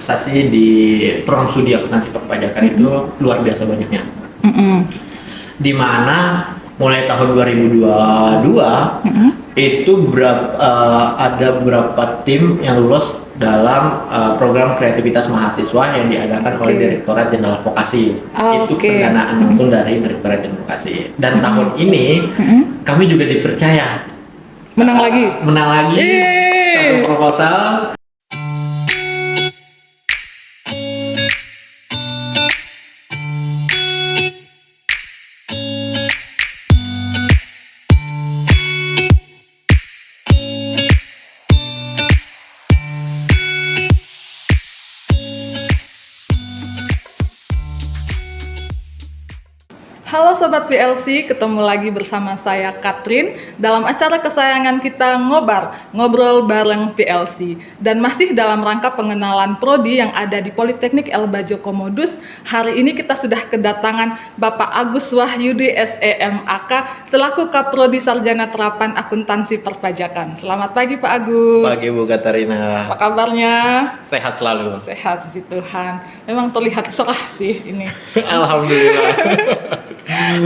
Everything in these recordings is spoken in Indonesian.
berprestasi di program studi akuntansi perpajakan itu luar biasa banyaknya. Di mana mulai tahun 2022 itu ada beberapa tim yang lulus dalam program kreativitas mahasiswa yang diadakan oleh Direktorat Jenderal Vokasi. Itu pendanaan langsung dari Direktorat Jenderal Vokasi. Dan tahun ini kami juga dipercaya menang lagi satu proposal. Halo Sobat PLC, ketemu lagi bersama saya Katrin dalam acara kesayangan kita Ngobrol bareng PLC. Dan masih dalam rangka pengenalan prodi yang ada di Politeknik Elbajo Komodus. Hari ini kita sudah kedatangan Bapak Agus Wahyudi SEMAK selaku Kaprodi Sarjana Terapan Akuntansi Perpajakan. Selamat pagi Pak Agus. Pagi Bu Katarina. Apa kabarnya? Sehat selalu. Sehat, puji Tuhan. Memang terlihat cerah sih ini. Alhamdulillah.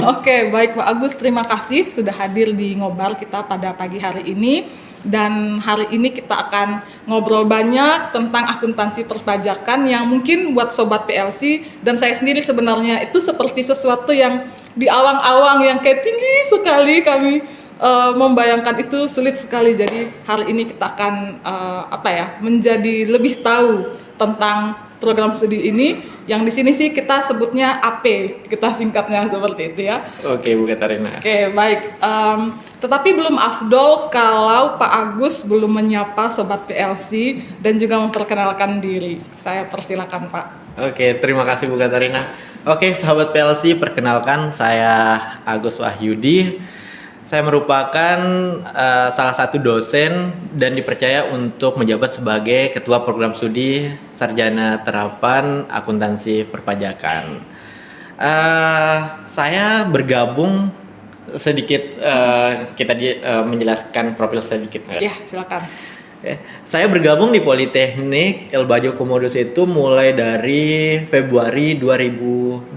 Oke, baik Pak Agus, terima kasih sudah hadir di Ngobar kita pada pagi hari ini. Dan hari ini kita akan ngobrol banyak tentang akuntansi perpajakan yang mungkin buat Sobat PLC dan saya sendiri sebenarnya itu seperti sesuatu yang di awang-awang yang kayak tinggi sekali kami membayangkan itu sulit sekali. Jadi hari ini kita akan menjadi lebih tahu tentang program studi ini yang di sini sih kita sebutnya AP, kita singkatnya seperti itu ya. Oke Bu Katarina. Oke, baik. Tetapi belum afdol kalau Pak Agus belum menyapa Sobat PLC dan juga memperkenalkan diri. Saya persilakan Pak. Oke, terima kasih Bu Katarina. Oke, sahabat PLC, perkenalkan saya Agus Wahyudi. Saya merupakan salah satu dosen dan dipercaya untuk menjabat sebagai Ketua Program Studi Sarjana Terapan Akuntansi Perpajakan. Saya bergabung sedikit, menjelaskan profil sedikit. Ya, silakan. Saya bergabung di Politeknik Elbajo Komodus itu mulai dari Februari 2022.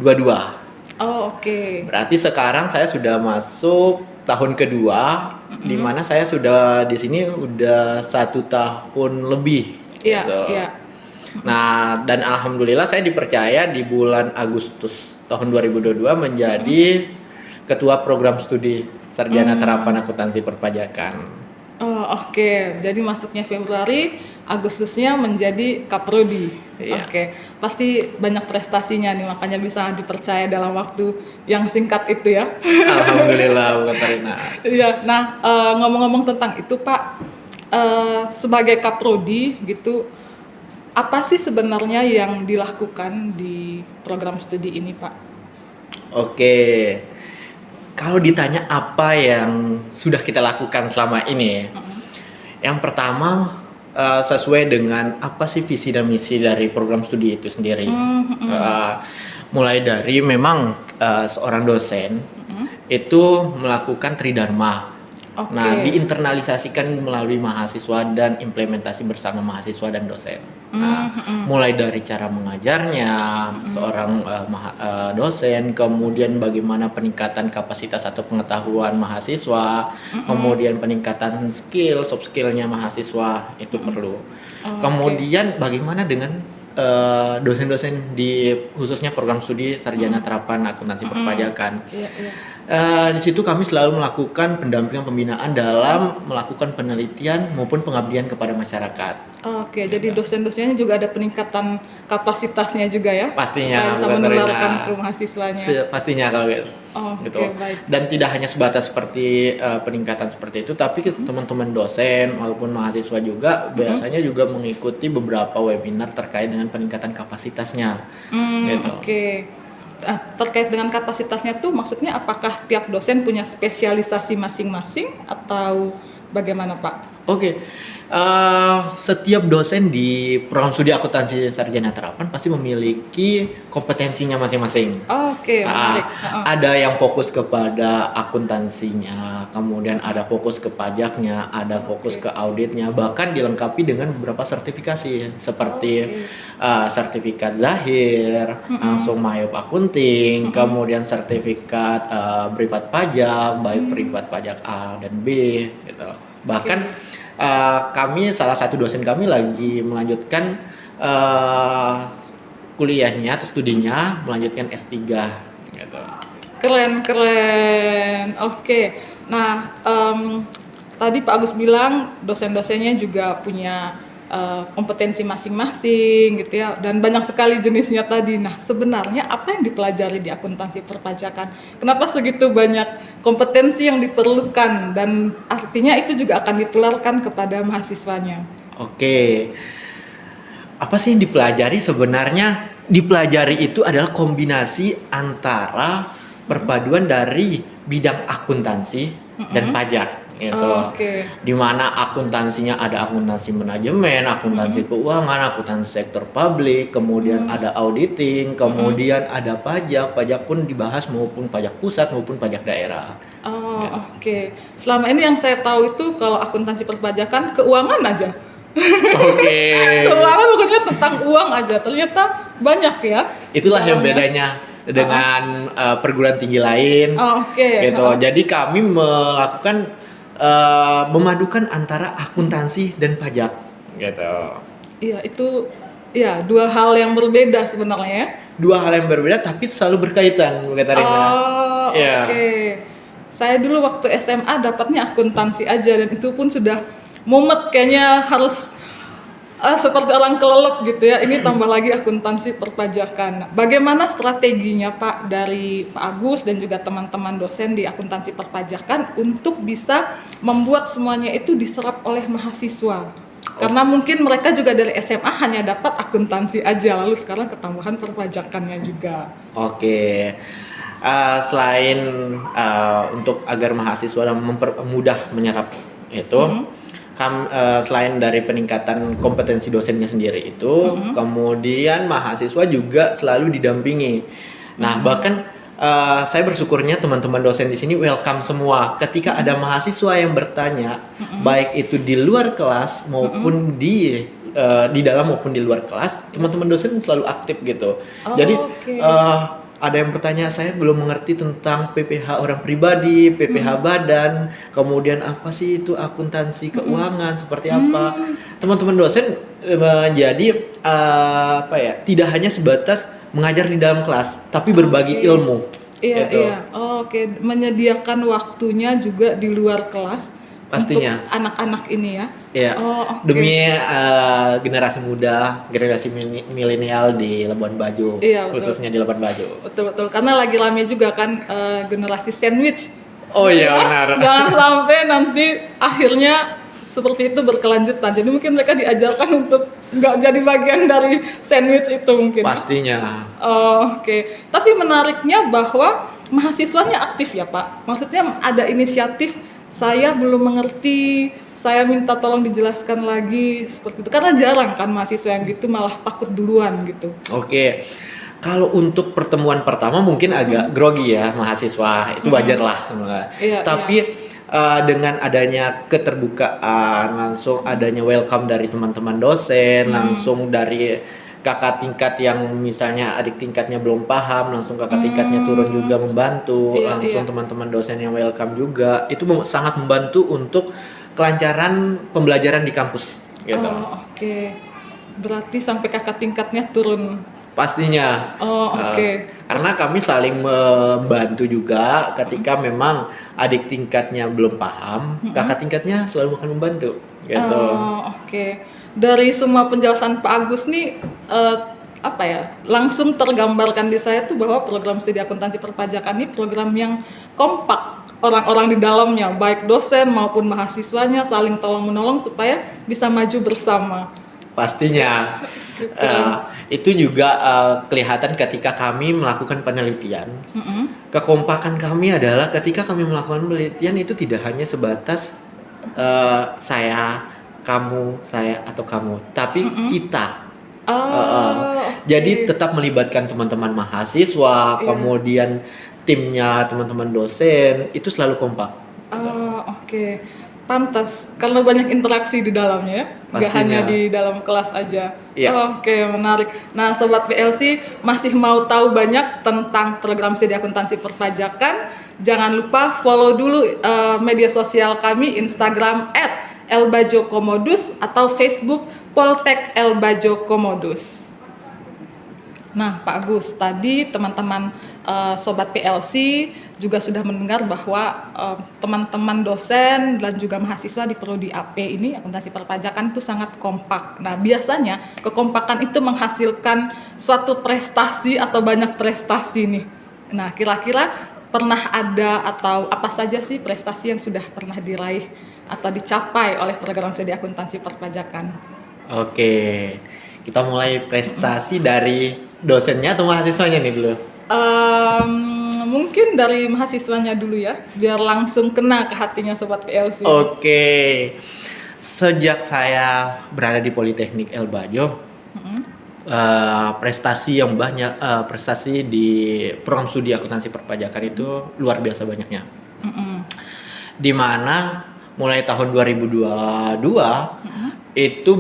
Oh, oke. Berarti sekarang saya sudah masuk tahun kedua, di mana saya sudah di sini udah 1 tahun lebih. Iya, gitu. iya. Nah, dan alhamdulillah saya dipercaya di bulan Agustus tahun 2022 menjadi Ketua Program Studi Sarjana Terapan Akuntansi Perpajakan. Oh, oke. Jadi masuknya Februari, Agustusnya menjadi Kaprodi. Iya. Oke. Pasti banyak prestasinya nih, makanya bisa dipercaya dalam waktu yang singkat itu ya. Alhamdulillah Bu Katarina. Iya. Nah, ngomong-ngomong tentang itu Pak, sebagai Kaprodi gitu, apa sih sebenarnya yang dilakukan di program studi ini Pak? Oke. Kalau ditanya apa yang sudah kita lakukan selama ini, yang pertama sesuai dengan apa sih visi dan misi dari program studi itu sendiri. Mulai dari memang seorang dosen itu melakukan tridharma. Oke. Nah, diinternalisasikan melalui mahasiswa dan implementasi bersama mahasiswa dan dosen. Nah, mulai dari cara mengajarnya seorang dosen, kemudian bagaimana peningkatan kapasitas atau pengetahuan mahasiswa, kemudian peningkatan skill, soft skillnya mahasiswa itu perlu. Kemudian bagaimana dengan dosen-dosen di khususnya program studi Sarjana Terapan Akuntansi Perpajakan. Di situ kami selalu melakukan pendampingan pembinaan dalam melakukan penelitian maupun pengabdian kepada masyarakat. Oke, jadi dosen-dosennya juga ada peningkatan kapasitasnya juga ya? Pastinya, supaya bisa menularkan ke mahasiswanya. Pastinya kalau gitu. Oke, baik. Dan tidak hanya sebatas seperti peningkatan seperti itu, tapi teman-teman dosen maupun mahasiswa juga biasanya juga mengikuti beberapa webinar terkait dengan peningkatan kapasitasnya. Gitu. Oke. Terkait dengan kapasitasnya tuh maksudnya apakah tiap dosen punya spesialisasi masing-masing atau bagaimana Pak? Oke, setiap dosen di program studi akuntansi sarjana terapan pasti memiliki kompetensinya masing-masing. Oke, menarik. Ada yang fokus kepada akuntansinya, kemudian ada fokus ke pajaknya, ada fokus ke auditnya, bahkan dilengkapi dengan beberapa sertifikasi seperti sertifikat Zahir, langsung Mayop Akunting, kemudian sertifikat privat pajak, baik privat pajak A dan B, gitu. Bahkan kami salah satu dosen kami lagi melanjutkan kuliahnya atau studinya melanjutkan S3 gitu. Keren. Oke. Nah, tadi Pak Agus bilang dosen-dosennya juga punya kompetensi masing-masing gitu ya, dan banyak sekali jenisnya tadi. Nah, sebenarnya apa yang dipelajari di akuntansi perpajakan? Kenapa segitu banyak kompetensi yang diperlukan, dan artinya itu juga akan ditularkan kepada mahasiswanya? Oke. Apa sih yang dipelajari? Sebenarnya dipelajari itu adalah kombinasi antara perpaduan dari bidang akuntansi dan pajak gitu. Dimana akuntansinya ada akuntansi manajemen, akuntansi keuangan, akuntansi sektor publik, kemudian ada auditing, kemudian ada pajak pun dibahas, maupun pajak pusat maupun pajak daerah. Selama ini yang saya tahu itu kalau akuntansi perpajakan keuangan aja. Keuangan bukannya tentang uang aja, ternyata banyak ya. Itulah yang bedanya dengan perguruan tinggi lain. Gitu. Jadi kami melakukan memadukan antara akuntansi dan pajak gitu. Iya, itu ya dua hal yang berbeda sebenarnya. Dua hal yang berbeda tapi selalu berkaitan, Bu Katarina. Saya dulu waktu SMA dapatnya akuntansi aja, dan itu pun sudah mumet, kayaknya harus seperti orang kelelep gitu ya. Ini tambah lagi akuntansi perpajakan. Bagaimana strateginya Pak dari Pak Agus dan juga teman-teman dosen di akuntansi perpajakan untuk bisa membuat semuanya itu diserap oleh mahasiswa? Karena mungkin mereka juga dari SMA hanya dapat akuntansi aja, lalu sekarang ketambahan perpajakannya juga. Selain untuk agar mahasiswa mudah menyerap itu, selain dari peningkatan kompetensi dosennya sendiri itu, kemudian mahasiswa juga selalu didampingi. Nah, bahkan saya bersyukurnya teman-teman dosen di sini welcome semua. Ketika ada mahasiswa yang bertanya, baik itu di luar kelas maupun di dalam maupun di luar kelas, teman-teman dosen selalu aktif gitu. Jadi ada yang bertanya, saya belum mengerti tentang PPh orang pribadi, PPh badan, kemudian apa sih itu akuntansi keuangan, seperti apa. Teman-teman dosen menjadi tidak hanya sebatas mengajar di dalam kelas, tapi berbagi ilmu. Menyediakan waktunya juga di luar kelas. Pastinya. Untuk anak-anak ini ya. Iya. Demi generasi muda, generasi milenial di Labuan Bajo, khususnya di Labuan Bajo. Betul. Karena lagi rame juga kan generasi sandwich. Benar. Jangan sampai nanti akhirnya seperti itu berkelanjutan. Jadi mungkin mereka diajarkan untuk nggak jadi bagian dari sandwich itu mungkin. Pastinya. Tapi menariknya bahwa mahasiswanya aktif ya Pak. Maksudnya ada inisiatif, saya belum mengerti, saya minta tolong dijelaskan lagi, seperti itu. Karena jarang kan mahasiswa yang gitu, malah takut duluan gitu. Kalau untuk pertemuan pertama mungkin agak grogi ya mahasiswa, itu wajar lah sebenarnya. Tapi dengan adanya keterbukaan, langsung adanya welcome dari teman-teman dosen, langsung dari kakak tingkat yang misalnya adik tingkatnya belum paham, langsung kakak tingkatnya turun juga membantu, langsung teman-teman dosen yang welcome juga, itu sangat membantu untuk kelancaran pembelajaran di kampus gitu. Berarti sampai kakak tingkatnya turun. Pastinya. Karena kami saling membantu juga ketika memang adik tingkatnya belum paham, kakak tingkatnya selalu akan membantu gitu. Dari semua penjelasan Pak Agus nih langsung tergambarkan di saya tuh bahwa program studi akuntansi perpajakan ini program yang kompak, orang-orang di dalamnya baik dosen maupun mahasiswanya saling tolong menolong supaya bisa maju bersama. Pastinya. Itu juga kelihatan ketika kami melakukan penelitian. Mm-hmm. Kekompakan kami adalah ketika kami melakukan penelitian itu tidak hanya sebatas saya, kamu, saya atau kamu, tapi kita. Oh, Jadi oke. tetap melibatkan teman-teman mahasiswa, Iya. kemudian timnya teman-teman dosen itu selalu kompak. Oh, oke. Pantas, karena banyak interaksi di dalamnya ya, nggak hanya Pastinya. di dalam kelas aja. Iya. Oh, oke, menarik. Nah, Sobat PLC masih mau tahu banyak tentang program studi akuntansi perpajakan? Jangan lupa follow dulu media sosial kami, Instagram @elbajokomodus atau Facebook Poltek Elbajo Komodus. Nah, Pak Agus, tadi teman-teman Sobat PLC juga sudah mendengar bahwa teman-teman dosen dan juga mahasiswa di Prodi AP ini, akuntansi perpajakan itu sangat kompak. Nah, biasanya kekompakan itu menghasilkan suatu prestasi atau banyak prestasi nih. Nah, kira-kira pernah ada atau apa saja sih prestasi yang sudah pernah diraih atau dicapai oleh program studi akuntansi perpajakan? Oke, kita mulai prestasi dari dosennya atau mahasiswanya nih dulu? Mungkin dari mahasiswanya dulu ya, biar langsung kena ke hatinya Sobat PLC. Oke, sejak saya berada di Politeknik Elbajo, prestasi yang banyak, prestasi di program studi akuntansi perpajakan itu luar biasa banyaknya. Di mana mulai tahun 2022 itu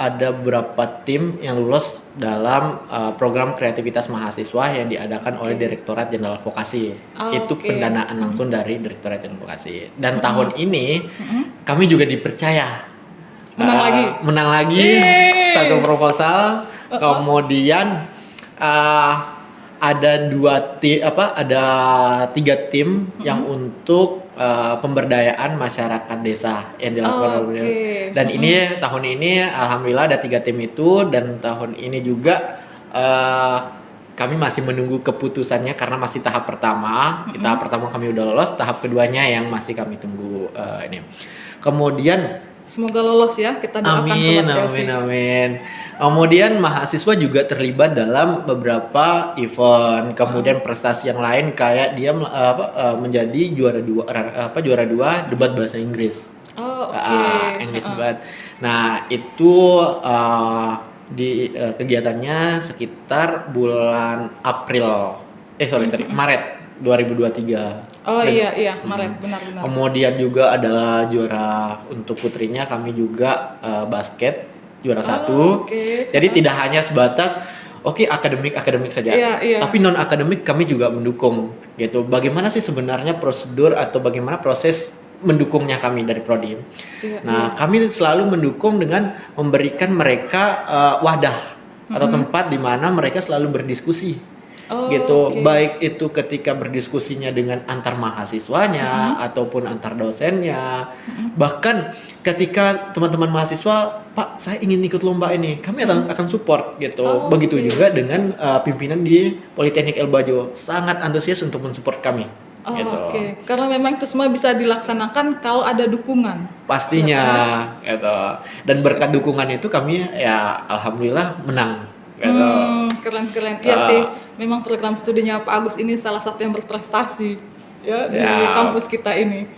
ada beberapa tim yang lulus dalam program kreativitas mahasiswa yang diadakan oleh Direktorat Jenderal Vokasi. Itu pendanaan langsung dari Direktorat Jenderal Vokasi. Dan tahun ini kami juga dipercaya menang lagi satu proposal. Kemudian ada ada 3 tim yang untuk pemberdayaan masyarakat desa yang dilakukan oleh dan ini tahun ini alhamdulillah ada 3 tim itu, dan tahun ini juga kami masih menunggu keputusannya karena masih tahap pertama. Tahap pertama kami udah lolos, tahap keduanya yang masih kami tunggu ini. Kemudian semoga lolos ya, kita doakan Sobat PLC. Amin. Kemudian mahasiswa juga terlibat dalam beberapa event. Kemudian prestasi yang lain kayak dia menjadi juara 2 debat bahasa Inggris. English debat. Nah, itu di kegiatannya sekitar bulan Maret 2023. Oh iya, Maret, benar-benar. Kemudian juga adalah juara untuk putrinya, kami juga basket juara 1. Jadi tidak hanya sebatas akademik saja, tapi non akademik kami juga mendukung gitu. Bagaimana sih sebenarnya prosedur atau bagaimana proses mendukungnya kami dari Prodi? Kami selalu mendukung dengan memberikan mereka wadah atau tempat di mana mereka selalu berdiskusi. Baik itu ketika berdiskusinya dengan antar mahasiswanya ataupun antar dosennya. Bahkan ketika teman-teman mahasiswa, Pak, saya ingin ikut lomba ini, kami akan support gitu. Begitu juga dengan pimpinan di Politeknik Elbajo, sangat antusias untuk mensupport kami. Karena memang itu semua bisa dilaksanakan kalau ada dukungan. Pastinya gitu. Dan berkat dukungan itu kami ya alhamdulillah menang. Keren. Iya sih, memang program studinya Pak Agus ini salah satu yang berprestasi ya di kampus kita ini.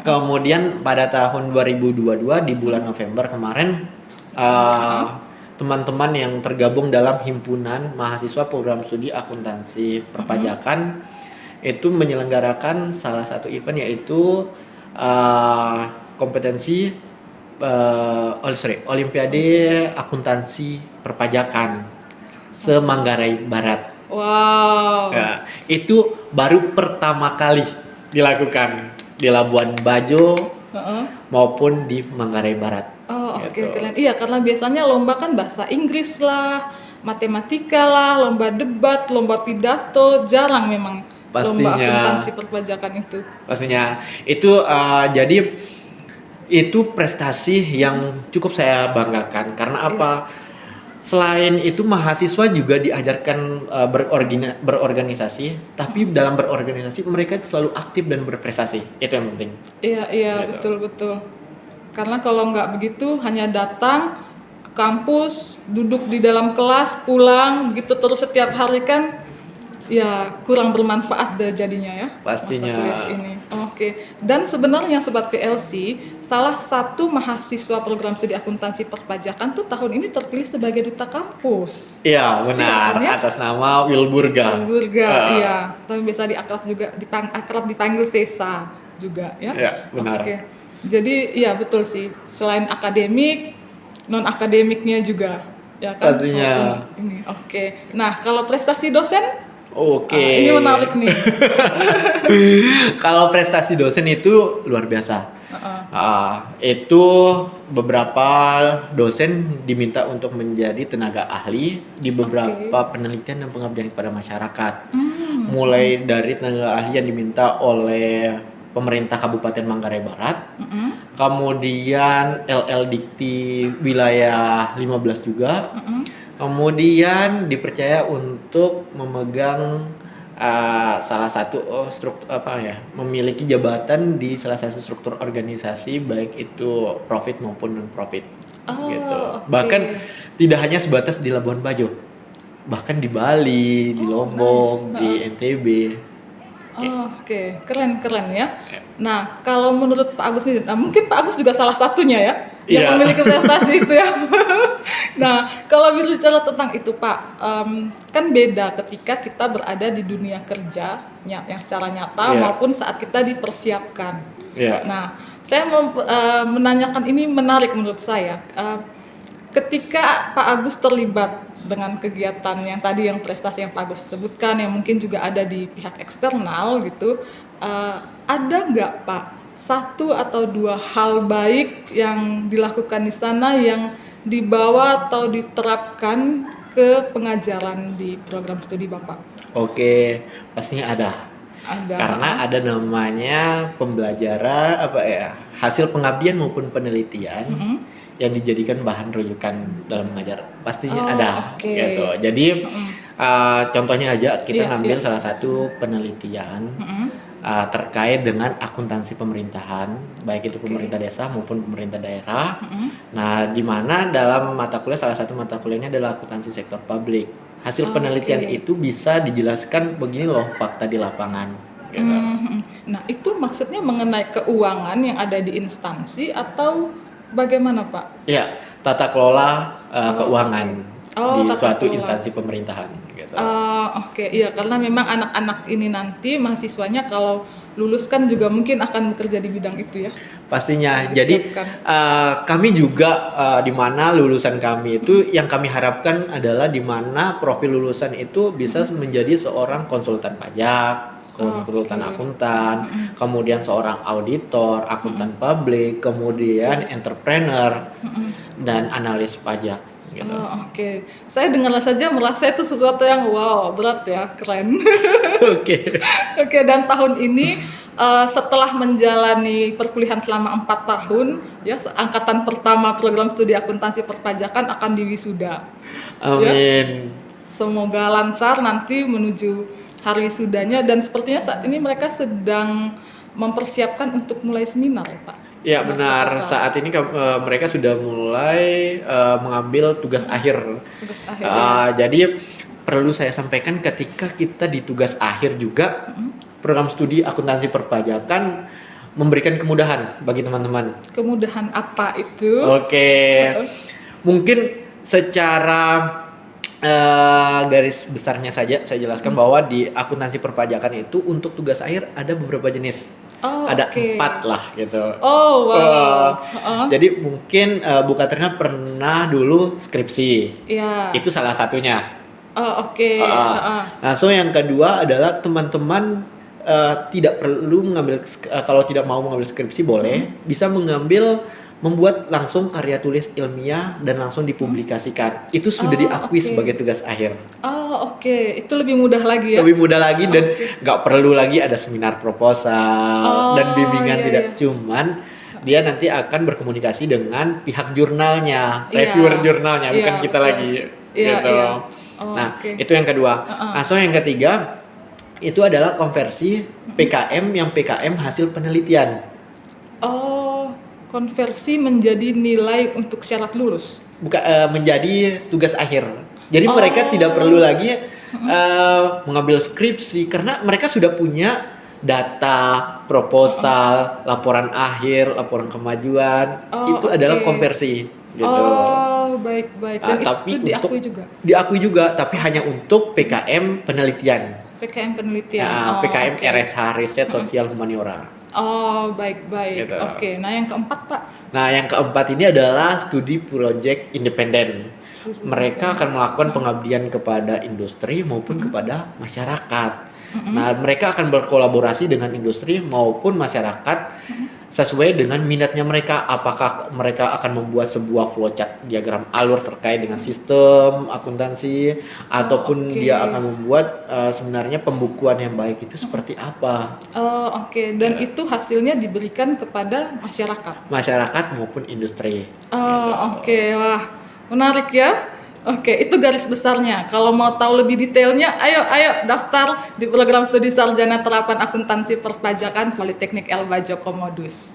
Kemudian pada tahun 2022 di bulan November kemarin, teman-teman yang tergabung dalam himpunan mahasiswa program studi akuntansi perpajakan itu menyelenggarakan salah satu event, yaitu kompetensi Olimpiade Akuntansi Perpajakan se-Manggarai Barat. Wow. Itu baru pertama kali dilakukan di Labuan Bajo maupun di Manggarai Barat. Keren. Iya, karena biasanya lomba kan bahasa Inggris lah, matematika lah, lomba debat, lomba pidato, jarang memang lomba akuntansi perpajakan itu. Pastinya. Itu jadi itu prestasi yang cukup saya banggakan. Karena apa? Selain itu mahasiswa juga diajarkan berorganisasi, tapi dalam berorganisasi mereka selalu aktif dan berprestasi. Itu yang penting. Iya, gitu. betul. Karena kalau nggak begitu, hanya datang ke kampus, duduk di dalam kelas, pulang, begitu terus setiap hari kan, ya kurang bermanfaat jadinya ya. Pastinya. Masa kuliah ini. Oke. Dan sebenarnya Sobat PLC, salah satu mahasiswa program studi akuntansi perpajakan tuh tahun ini terpilih sebagai duta kampus. Iya, benar. Iya, kan ya? Atas nama Wilburga. Wilburga, Eh, iya. Tapi biasa akrab dipanggil Sesa juga ya. Iya, benar. Oke. Jadi iya betul sih. Selain akademik, non akademiknya juga, ya kan? Pastinya. Oh, ini. Oke. Nah, kalau prestasi dosen, Oke. ini menarik nih. Kalau prestasi dosen itu luar biasa. Itu beberapa dosen diminta untuk menjadi tenaga ahli di beberapa penelitian dan pengabdian kepada masyarakat. Mulai dari tenaga ahli yang diminta oleh pemerintah Kabupaten Manggarai Barat, kemudian LL Dikti wilayah 15 juga, kemudian dipercaya untuk memegang salah satu memiliki jabatan di salah satu struktur organisasi, baik itu profit maupun non profit gitu. Oke. Bahkan tidak hanya sebatas di Labuan Bajo, bahkan di Bali, di Lombok, nice. di NTB. Oke, keren ya. Nah, kalau menurut Pak Agus nih, mungkin Pak Agus juga salah satunya ya, yang Iya. memiliki prestasi itu ya. Nah, kalau berbicara tentang itu Pak, kan beda ketika kita berada di dunia kerja yang secara nyata Iya. maupun saat kita dipersiapkan. Iya. Nah, saya mau menanyakan, ini menarik menurut saya. Ketika Pak Agus terlibat dengan kegiatan yang prestasi yang Pak Agus sebutkan, yang mungkin juga ada di pihak eksternal gitu, ada nggak Pak satu atau dua hal baik yang dilakukan di sana yang dibawa atau diterapkan ke pengajaran di program studi Bapak? Oke, pastinya ada. Ada. Karena ada namanya pembelajaran hasil pengabdian maupun penelitian yang dijadikan bahan rujukan dalam mengajar, pastinya ada oke. gitu. Jadi contohnya aja kita Iya, ngambil iya. salah satu penelitian terkait dengan akuntansi pemerintahan, baik itu pemerintah desa maupun pemerintah daerah. Nah, di mana dalam mata kuliah, salah satu mata kuliahnya adalah akuntansi sektor publik. Hasil penelitian itu bisa dijelaskan begini loh fakta di lapangan. Gitu. Nah, itu maksudnya mengenai keuangan yang ada di instansi atau bagaimana Pak? Ya, tata kelola keuangan di tata suatu kelola. instansi pemerintahan. Gitu. Oke, iya, karena memang anak-anak ini nanti mahasiswanya kalau lulus kan juga mungkin akan bekerja di bidang itu ya. Pastinya. Jadi kami juga di mana lulusan kami itu yang kami harapkan adalah di mana profil lulusan itu bisa menjadi seorang konsultan pajak, konsultan akuntan, kemudian seorang auditor, akuntan publik, kemudian entrepreneur dan analis pajak. Gitu. Oke. Saya dengar saja merasa itu sesuatu yang wow, berat ya, keren. Oke. Oke, dan tahun ini setelah menjalani perkuliahan selama 4 tahun, ya, angkatan pertama program studi akuntansi perpajakan akan diwisuda. Amin. Ya? Semoga lancar nanti menuju hari wisudanya, dan sepertinya saat ini mereka sedang mempersiapkan untuk mulai seminar ya Pak? Ya benar, saat ini mereka sudah mulai mengambil tugas akhir. Tugas akhir, ya. Jadi perlu saya sampaikan, ketika kita di tugas akhir juga, program studi akuntansi perpajakan memberikan kemudahan bagi teman-teman. Kemudahan apa itu? Oke, mungkin secara garis besarnya saja saya jelaskan bahwa di akuntansi perpajakan itu untuk tugas akhir ada beberapa jenis. Ada 4 lah gitu. Oh wow. Jadi mungkin Bu Katrina pernah dulu skripsi. Iya. Itu salah satunya. Oke. Nah, so yang kedua adalah teman-teman tidak perlu mengambil, kalau tidak mau mengambil skripsi boleh, bisa membuat langsung karya tulis ilmiah dan langsung dipublikasikan. Itu sudah diakui sebagai tugas akhir. Oke. Itu lebih mudah lagi ya? Lebih mudah lagi dan nggak perlu lagi ada seminar proposal dan bimbingan, tidak. Cuman dia nanti akan berkomunikasi dengan pihak jurnalnya, reviewer jurnalnya, bukan kita lagi. Gitu. Nah, itu yang kedua. Nah, so yang ketiga itu adalah konversi PKM yang PKM hasil penelitian. Konversi menjadi nilai untuk syarat lulus? Menjadi tugas akhir. Jadi mereka tidak perlu lagi mengambil skripsi karena mereka sudah punya data proposal, laporan akhir, laporan kemajuan, itu adalah konversi gitu. Oh, baik. Dan Tapi itu diakui juga. diakui juga, tapi hanya untuk PKM penelitian. PKM penelitian. PKM RSH, riset sosial humaniora. Oh, baik. Gitu. Oke. Nah, yang keempat, Pak. Nah, yang keempat ini adalah studi project independen. Mereka akan melakukan pengabdian kepada industri maupun kepada masyarakat. Nah, mereka akan berkolaborasi dengan industri maupun masyarakat sesuai dengan minatnya mereka. Apakah mereka akan membuat sebuah flowchart diagram alur terkait dengan sistem akuntansi, ataupun dia akan membuat sebenarnya pembukuan yang baik itu seperti apa. Oke. Dan itu hasilnya diberikan kepada masyarakat. Masyarakat maupun industri. Oke. Wah, menarik ya. Oke, itu garis besarnya. Kalau mau tahu lebih detailnya, ayo daftar di program studi sarjana terapan akuntansi perpajakan Politeknik El Bajo Komodus.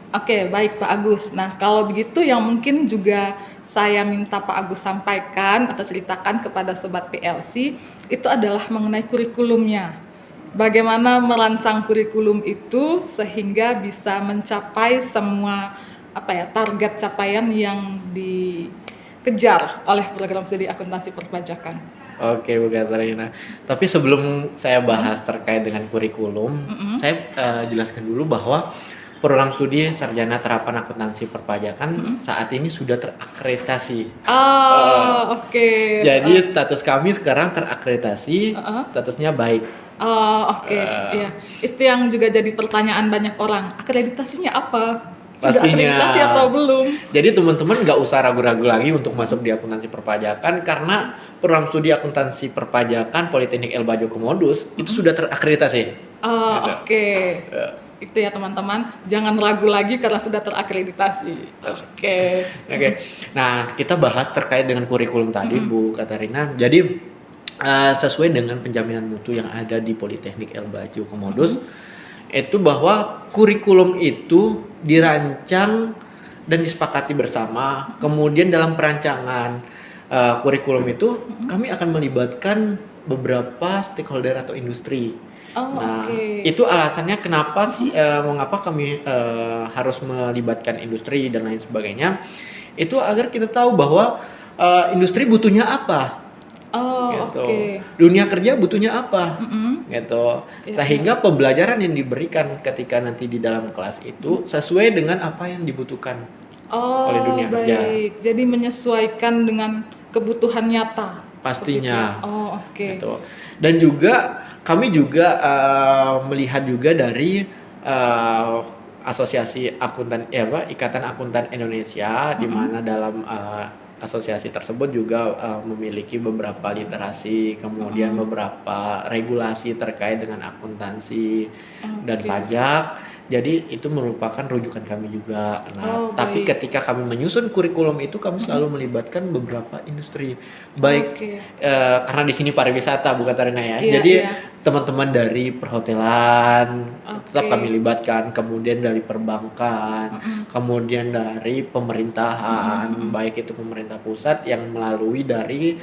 Oke, baik Pak Agus. Nah, kalau begitu yang mungkin juga saya minta Pak Agus sampaikan atau ceritakan kepada Sobat PLC itu adalah mengenai kurikulumnya. Bagaimana merancang kurikulum itu sehingga bisa mencapai semua target capaian yang dikejar oleh program studi akuntansi perpajakan. Oke, Bu Katarina. Tapi sebelum saya bahas terkait dengan kurikulum, saya jelaskan dulu bahwa program studi sarjana terapan akuntansi perpajakan saat ini sudah terakreditasi. Oke. Jadi status kami sekarang terakreditasi, statusnya baik. Iya. Itu yang juga jadi pertanyaan banyak orang. Akreditasinya apa? Sudah Pastinya. akreditasi atau belum? Jadi teman-teman nggak usah ragu-ragu lagi untuk masuk di akuntansi perpajakan, karena program studi akuntansi perpajakan Politeknik El Bajo Komodus itu sudah terakreditasi. Oke. Itu ya teman-teman, jangan ragu lagi karena sudah terakreditasi. Oke. Nah, kita bahas terkait dengan kurikulum tadi, Bu Katarina. Jadi sesuai dengan penjaminan mutu yang ada di Politeknik El Bajo Komodus, itu bahwa kurikulum itu dirancang dan disepakati bersama. Kemudian dalam perancangan kurikulum itu kami akan melibatkan beberapa stakeholder atau industri. Itu alasannya kenapa sih mengapa kami harus melibatkan industri dan lain sebagainya. Itu agar kita tahu bahwa industri butuhnya apa. Dunia kerja butuhnya apa. Gitu. Sehingga pembelajaran yang diberikan ketika nanti di dalam kelas itu sesuai dengan apa yang dibutuhkan oleh dunia kerja. Jadi menyesuaikan dengan kebutuhan nyata. Pastinya. Gitu. Dan juga kami juga melihat juga dari asosiasi akuntan Ikatan Akuntan Indonesia, di mana dalam asosiasi tersebut juga memiliki beberapa literasi, kemudian beberapa regulasi terkait dengan akuntansi dan pajak. Jadi itu merupakan rujukan kami juga. Nah, tapi ketika kami menyusun kurikulum itu kami selalu melibatkan beberapa industri, baik karena di sini pariwisata, Bu Katarina ya. Jadi teman-teman dari perhotelan tetap kami libatkan, kemudian dari perbankan, kemudian dari pemerintahan, baik itu pemerintah pusat yang melalui dari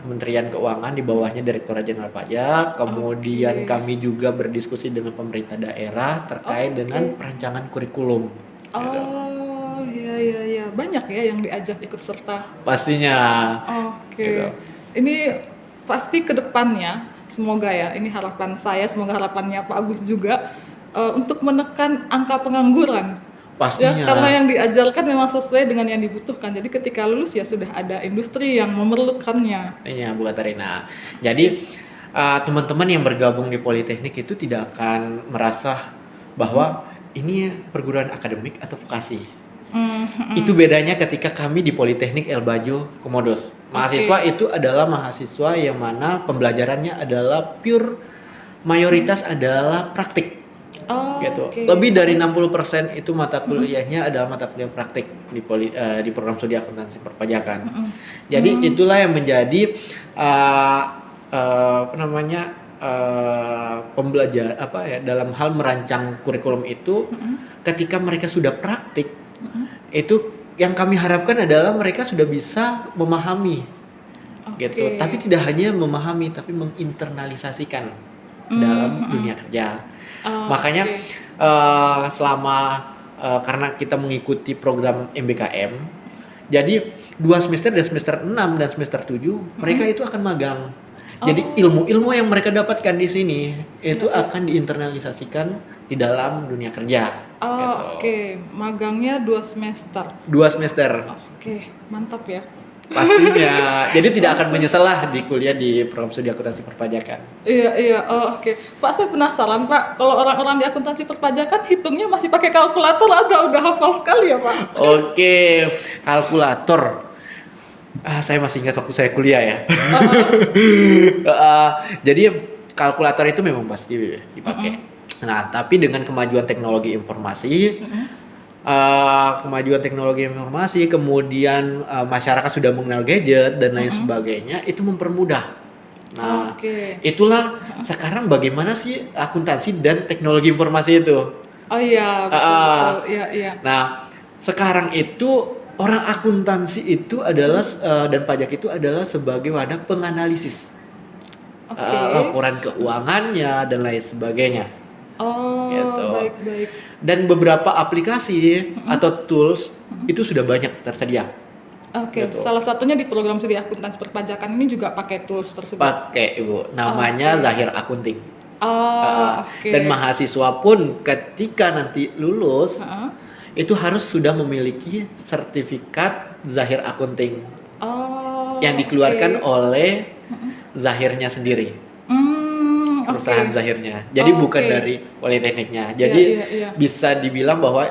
Kementerian Keuangan di bawahnya Direktorat Jenderal Pajak, kemudian kami juga berdiskusi dengan pemerintah daerah terkait dengan perancangan kurikulum. Iya, banyak ya yang diajak ikut serta. Pastinya. Gitu. Ini pasti ke depannya, semoga ya, ini harapan saya, semoga harapannya Pak Agus juga untuk menekan angka pengangguran. Pastinya. Ya, karena yang diajarkan memang sesuai dengan yang dibutuhkan. Jadi ketika lulus ya sudah ada industri yang memerlukannya. Iya, Bu Katarina. Jadi teman-teman yang bergabung di Politeknik itu tidak akan merasa bahwa ini perguruan akademik atau vokasi. Itu bedanya ketika kami di Politeknik El Bajo Komodus. Mahasiswa itu adalah mahasiswa yang mana pembelajarannya adalah pure, mayoritas adalah praktik. Gitu. Lebih dari 60% itu mata kuliahnya adalah mata kuliah praktik di program studi akuntansi perpajakan. Jadi itulah yang menjadi pembelajaran dalam hal merancang kurikulum itu. Ketika mereka sudah praktik, Itu yang kami harapkan adalah mereka sudah bisa memahami gitu. Tapi tidak hanya memahami, tapi menginternalisasikan dalam dunia kerja. Makanya selama karena kita mengikuti program MBKM, jadi 2 semester dan semester 6 dan semester 7 mereka itu akan magang. Jadi ilmu-ilmu yang mereka dapatkan di sini itu akan diinternalisasikan di dalam dunia kerja. Oke. Magangnya 2 semester. 2 semester. Oke, mantap ya. Pastinya. Jadi tidak akan menyesal lah di kuliah di program studi akuntansi perpajakan. Iya. Oke. Pak, saya penasaran, Pak. Kalau orang-orang di akuntansi perpajakan hitungnya masih pakai kalkulator atau udah hafal sekali ya, Pak? Oke, kalkulator. Saya masih ingat waktu saya kuliah ya. Jadi kalkulator itu memang pasti dipakai. Nah, tapi dengan kemajuan teknologi informasi, kemudian masyarakat sudah mengenal gadget dan lain sebagainya, itu mempermudah. Nah, itulah sekarang bagaimana sih akuntansi dan teknologi informasi itu. Oh iya, betul. Iya. Nah, sekarang itu orang akuntansi itu adalah dan pajak itu adalah sebagai wadah penganalisis laporan keuangannya dan lain sebagainya. Gitu. Baik. Dan beberapa aplikasi atau tools itu sudah banyak tersedia. Oke, Gitu. salah satunya di program studi akuntansi perpajakan ini juga pakai tools tersebut. Pakai, Ibu. Namanya Zahir Akunting. Oke. Dan mahasiswa pun ketika nanti lulus itu harus sudah memiliki sertifikat Zahir Akunting yang dikeluarkan oleh Zahirnya sendiri, perusahaan Zahirnya. Jadi bukan dari politekniknya. Jadi bisa dibilang bahwa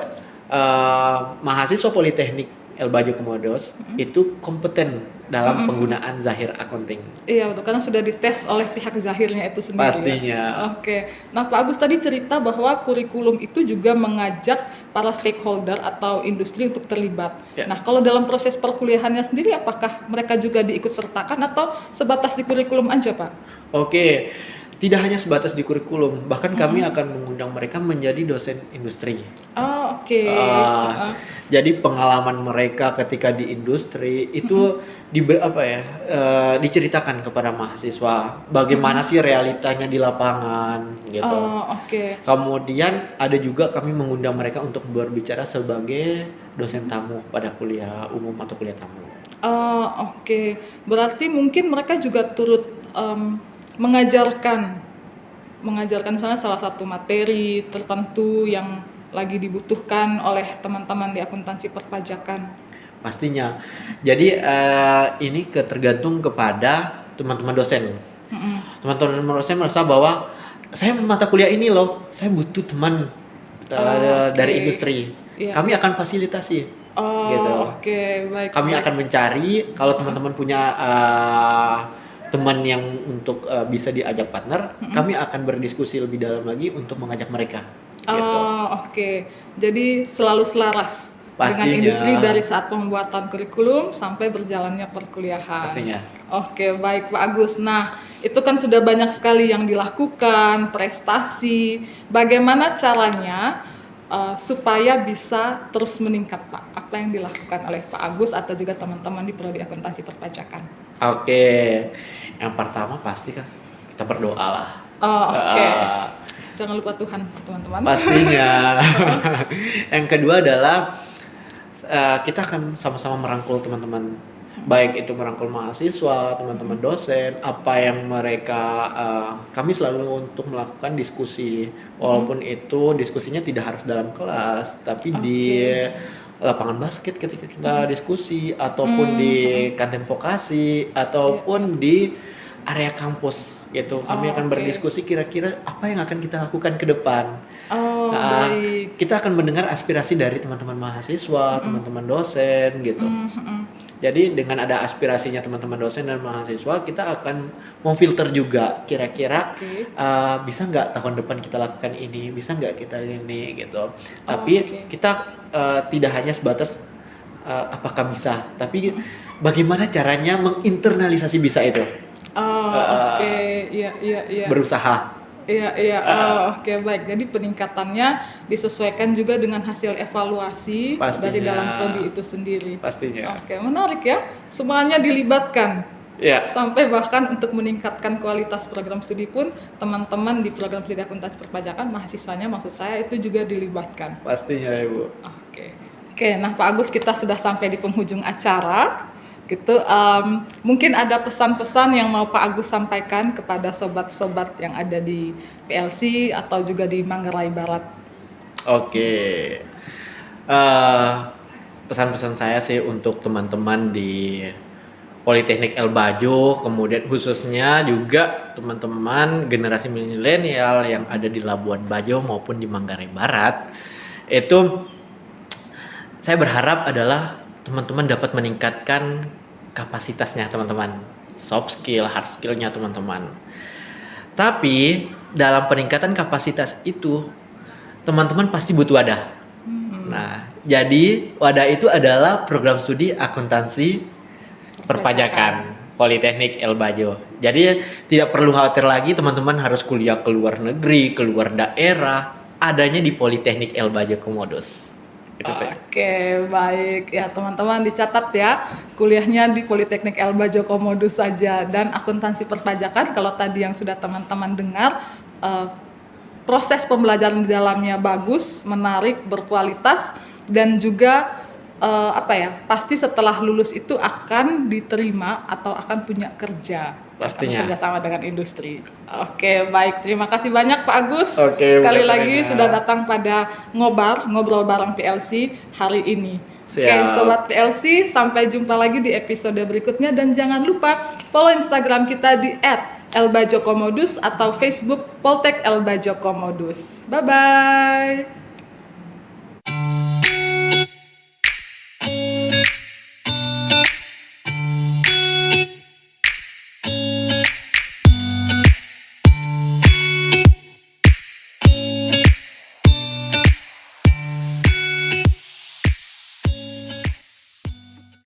mahasiswa politeknik Elbajo Komodos itu kompeten dalam penggunaan Zahir Akunting. Iya betul, karena sudah dites oleh pihak Zahirnya itu sendiri. Pastinya. Ya? Oke. Nah, Pak Agus tadi cerita bahwa kurikulum itu juga mengajak para stakeholder atau industri untuk terlibat. Ya. Nah, kalau dalam proses perkuliahannya sendiri, apakah mereka juga diikut sertakan atau sebatas di kurikulum aja, Pak? Oke. Tidak hanya sebatas di kurikulum, bahkan kami akan mengundang mereka menjadi dosen industri. Jadi pengalaman mereka ketika di industri itu diceritakan kepada mahasiswa bagaimana sih realitanya di lapangan gitu. Kemudian ada juga kami mengundang mereka untuk berbicara sebagai dosen tamu pada kuliah umum atau kuliah tamu. Berarti mungkin mereka juga turut mengajarkan misalnya salah satu materi tertentu yang lagi dibutuhkan oleh teman-teman di akuntansi perpajakan. Pastinya. Jadi ini tergantung kepada teman-teman dosen. Teman-teman dosen merasa bahwa saya mata kuliah ini loh, saya butuh teman dari industri. Kami akan fasilitasi. Gitu. Baik. Kami akan mencari kalau teman-teman punya teman yang untuk bisa diajak partner, kami akan berdiskusi lebih dalam lagi untuk mengajak mereka. Gitu. Jadi selalu selaras Pastinya. Dengan industri dari saat pembuatan kurikulum sampai berjalannya perkuliahan. Pastinya. Baik Pak Agus. Nah, itu kan sudah banyak sekali yang dilakukan, prestasi. Bagaimana caranya supaya bisa terus meningkat, Pak? Apa yang dilakukan oleh Pak Agus atau juga teman-teman di Prodi Akuntansi Perpajakan? Yang pertama pasti kan kita berdoa lah. Jangan lupa Tuhan, teman-teman. Pastinya. Yang kedua adalah kita akan sama-sama merangkul teman-teman, baik itu merangkul mahasiswa, teman-teman dosen, apa yang mereka kami selalu untuk melakukan diskusi, walaupun itu diskusinya tidak harus dalam kelas, tapi di lapangan basket ketika kita diskusi, ataupun di kantin vokasi, ataupun di area kampus gitu. Kami akan berdiskusi kira-kira apa yang akan kita lakukan ke depan. Baik. Kita akan mendengar aspirasi dari teman-teman mahasiswa, teman-teman dosen gitu. Jadi dengan ada aspirasinya teman-teman dosen dan mahasiswa, kita akan memfilter juga kira-kira bisa nggak tahun depan kita lakukan ini, bisa nggak kita ini gitu. Tapi kita tidak hanya sebatas apakah bisa, tapi bagaimana caranya menginternalisasi bisa itu. Iya. Berusaha. Iya, iya. Oke, baik. Jadi peningkatannya disesuaikan juga dengan hasil evaluasi Pastinya. dari dalam prodi itu sendiri. Pastinya. Oke, menarik ya. Semuanya dilibatkan. Ya, Sampai bahkan untuk meningkatkan kualitas program studi pun teman-teman di program studi akuntansi perpajakan, mahasiswanya maksud saya itu juga dilibatkan. pastinya Ibu. Oke. Oke, nah Pak Agus, kita sudah sampai di penghujung acara. Gitu, mungkin ada pesan-pesan yang mau Pak Agus sampaikan kepada sobat-sobat yang ada di PLC atau juga di Manggarai Barat. Oke. Pesan-pesan saya sih untuk teman-teman di Politeknik El Bajo, kemudian khususnya juga teman-teman generasi milenial yang ada di Labuan Bajo maupun di Manggarai Barat. Itu saya berharap adalah teman-teman dapat meningkatkan kapasitasnya teman-teman, soft skill, hard skillnya teman-teman. Tapi dalam peningkatan kapasitas itu teman-teman pasti butuh wadah. Nah, jadi wadah itu adalah program studi akuntansi perpajakan Politeknik El Bajo. Jadi tidak perlu khawatir lagi teman-teman harus kuliah ke luar negeri, ke luar daerah, adanya di Politeknik El Bajo Komodos. Itu saya. Oke, baik. Ya, teman-teman dicatat ya, kuliahnya di Politeknik El Bajo Komodos saja. Dan akuntansi perpajakan, kalau tadi yang sudah teman-teman dengar, proses pembelajaran di dalamnya bagus, menarik, berkualitas, dan juga pasti setelah lulus itu akan diterima atau akan punya kerja. Pastinya. Kerja sama dengan industri. Oke, baik. Terima kasih banyak Pak Agus. Oke, sekali Bu lagi Katarina. sudah datang pada ngobrol bareng PLC hari ini. Siap. Oke, sobat PLC, sampai jumpa lagi di episode berikutnya dan jangan lupa follow Instagram kita di @elbajokomodus atau Facebook Poltek El Bajo Komodus. Bye bye.